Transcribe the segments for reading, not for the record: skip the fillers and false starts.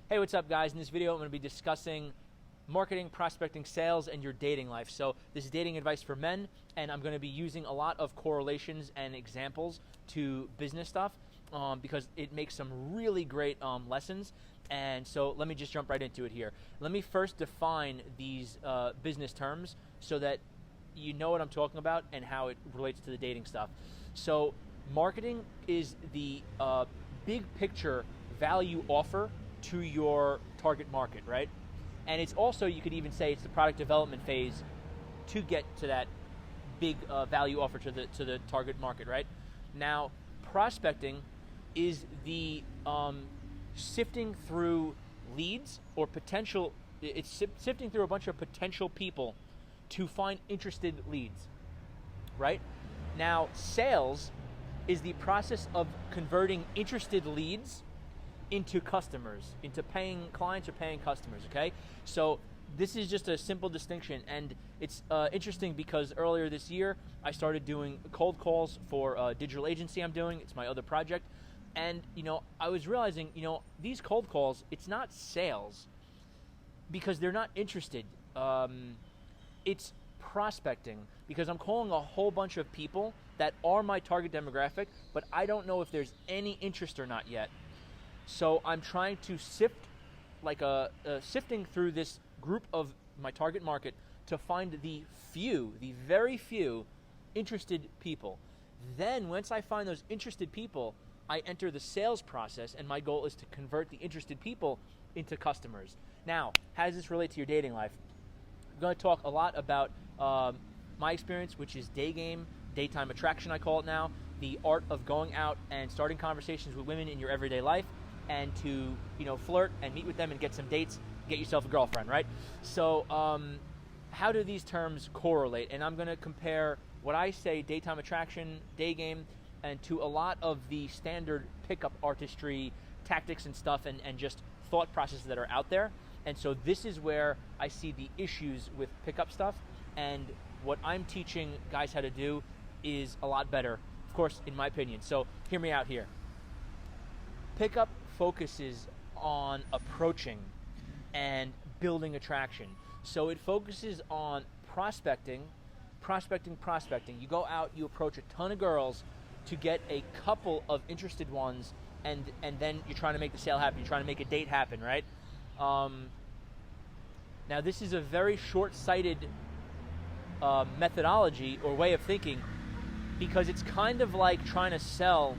Hey, what's up, guys? In this video, I'm going to be discussing marketing, prospecting, sales, and your dating life. So this is dating advice for men, and I'm going to be using a lot of correlations and examples to business stuff because it makes some really great lessons. And so let me just jump right into it here. Let me first define these business terms so that you know what I'm talking about and how it relates to the dating stuff. So marketing is the big picture value offer to your target market, right? And it's also, you could even say, it's the product development phase to get to that big value offer to the target market, right? Now, prospecting is the sifting through leads or potential. It's sifting through a bunch of potential people to find interested leads, right? Now, sales is the process of converting interested leads into customers, into paying clients or paying customers, okay? So this is just a simple distinction, and it's interesting because earlier this year I started doing cold calls for a digital agency I'm doing. It's my other project, and I was realizing, these cold calls, it's not sales because they're not interested. It's prospecting because I'm calling a whole bunch of people that are my target demographic, but I don't know if there's any interest or not yet. So I'm trying to sift, sifting through this group of my target market to find the very few interested people. Then once I find those interested people, I enter the sales process, and my goal is to convert the interested people into customers. Now, how does this relate to your dating life? I'm going to talk a lot about my experience, which is day game, daytime attraction I call it now, the art of going out and starting conversations with women in your everyday life, and to flirt and meet with them and get some dates, get yourself a girlfriend, right? So how do these terms correlate? And I'm going to compare what I say, daytime attraction, day game, and to a lot of the standard pickup artistry tactics and stuff and just thought processes that are out there. And so this is where I see the issues with pickup stuff, and what I'm teaching guys how to do is a lot better, of course, in my opinion. So hear me out here. Pickup focuses on approaching and building attraction. So it focuses on prospecting. You go out, you approach a ton of girls to get a couple of interested ones, and then you're trying to make the sale happen. You're trying to make a date happen, right? Now, this is a very short-sighted methodology or way of thinking, because it's kind of like trying to sell.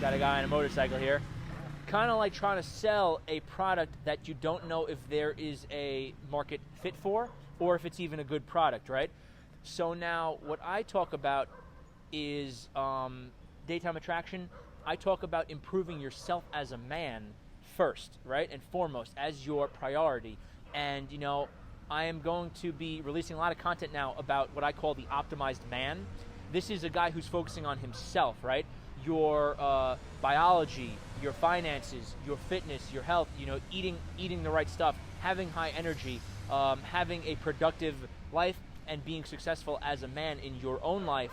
Got a guy on a motorcycle here. Kind of like trying to sell a product that you don't know if there is a market fit for or if it's even a good product, right? So now what I talk about is daytime attraction. I talk about improving yourself as a man first, right? And foremost, as your priority. And, I am going to be releasing a lot of content now about what I call the optimized man. This is a guy who's focusing on himself, right? Your biology, your finances, your fitness, your health, eating the right stuff, having high energy, having a productive life, and being successful as a man in your own life,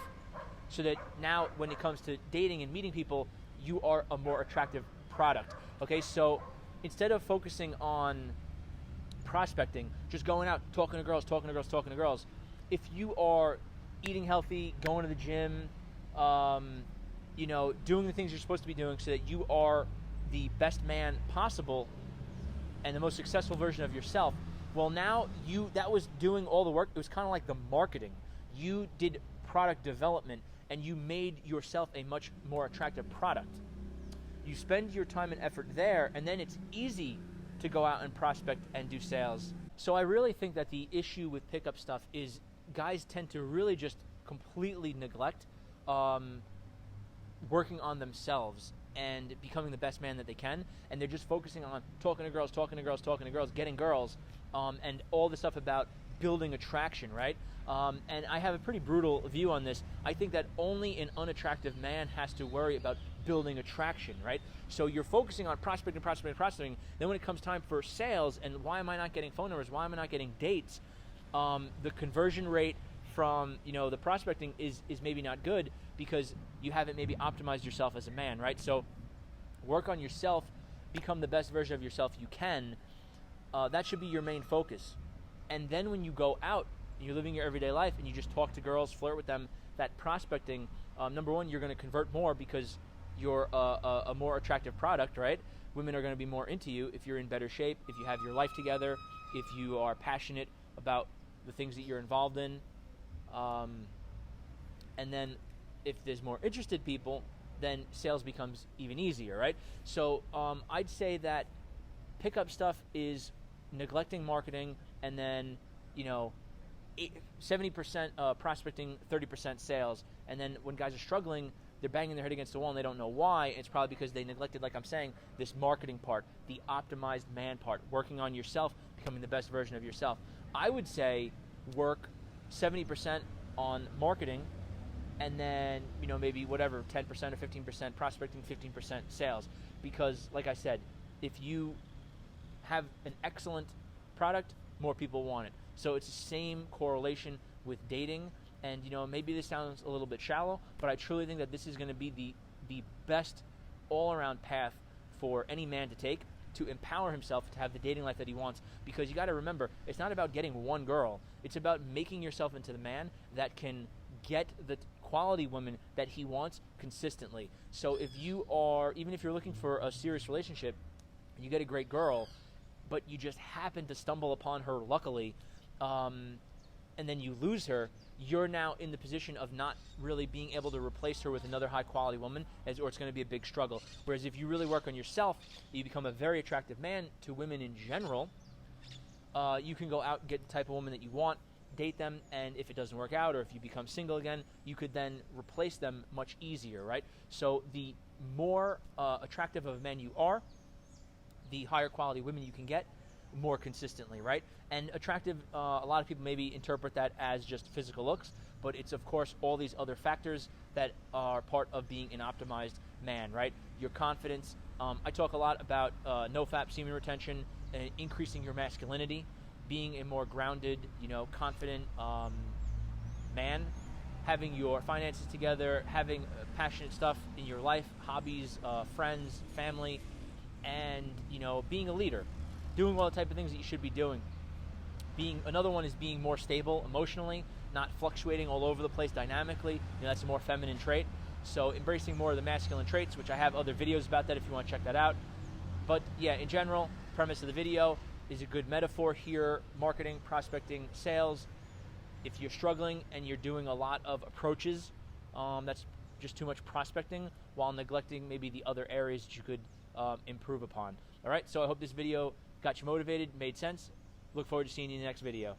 so that now when it comes to dating and meeting people, you are a more attractive product. Okay, so instead of focusing on prospecting, just going out, talking to girls, if you are eating healthy, going to the gym, doing the things you're supposed to be doing so that you are the best man possible and the most successful version of yourself, well, now that was doing all the work. It was kind of like the marketing. You did product development, and you made yourself a much more attractive product. You spend your time and effort there, and then it's easy to go out and prospect and do sales. So I really think that the issue with pickup stuff is guys tend to really just completely neglect working on themselves and becoming the best man that they can, and they're just focusing on talking to girls, getting girls, and all the stuff about building attraction, right? And I have a pretty brutal view on this. I think that only an unattractive man has to worry about building attraction, right? So you're focusing on prospecting. Then when it comes time for sales, and why am I not getting phone numbers? Why am I not getting dates? The conversion rate from the prospecting is maybe not good because you haven't maybe optimized yourself as a man, right? So work on yourself become the best version of yourself you can. That should be your main focus. And then when you go out, you're living your everyday life, and you just talk to girls, flirt with them, that prospecting, number one, you're going to convert more because you're a more attractive product, right? Women are going to be more into you if you're in better shape, if you have your life together, if you are passionate about the things that you're involved in. And then if there's more interested people, then sales becomes even easier, right? So I'd say that pickup stuff is neglecting marketing, and then 70% prospecting, 30% sales. And then when guys are struggling, they're banging their head against the wall and they don't know why. It's probably because they neglected, like I'm saying, this marketing part, the optimized man part, working on yourself, becoming the best version of yourself. I would say work 70% on marketing, and then maybe whatever, 10% or 15% prospecting, 15% sales. Because like I said, if you have an excellent product, more people want it. So it's the same correlation with dating. And maybe this sounds a little bit shallow, but I truly think that this is going to be the best all-around path for any man to take to empower himself to have the dating life that he wants. Because you got to remember, it's not about getting one girl. It's about making yourself into the man that can get the quality woman that he wants consistently. So even if you're looking for a serious relationship, you get a great girl, but you just happen to stumble upon her luckily, and then you lose her, you're now in the position of not really being able to replace her with another high-quality woman, or it's going to be a big struggle. Whereas if you really work on yourself, you become a very attractive man to women in general. You can go out and get the type of woman that you want, date them, and if it doesn't work out, or if you become single again, you could then replace them much easier, right? So the more attractive of a man you are, the higher quality women you can get more consistently, right? And attractive, a lot of people maybe interpret that as just physical looks, but it's of course all these other factors that are part of being an optimized man, right? Your confidence. I talk a lot about no-fap semen retention and increasing your masculinity, being a more grounded, confident man, having your finances together, having passionate stuff in your life, hobbies, friends, family, and being a leader, doing all the type of things that you should be doing. Another one is being more stable emotionally, not fluctuating all over the place dynamically. That's a more feminine trait. So embracing more of the masculine traits, which I have other videos about that if you want to check that out. But yeah, in general, premise of the video is a good metaphor here: marketing, prospecting, sales. If you're struggling and you're doing a lot of approaches, that's just too much prospecting while neglecting maybe the other areas that you could improve upon. All right, so I hope this video got you motivated, made sense. Look forward to seeing you in the next video.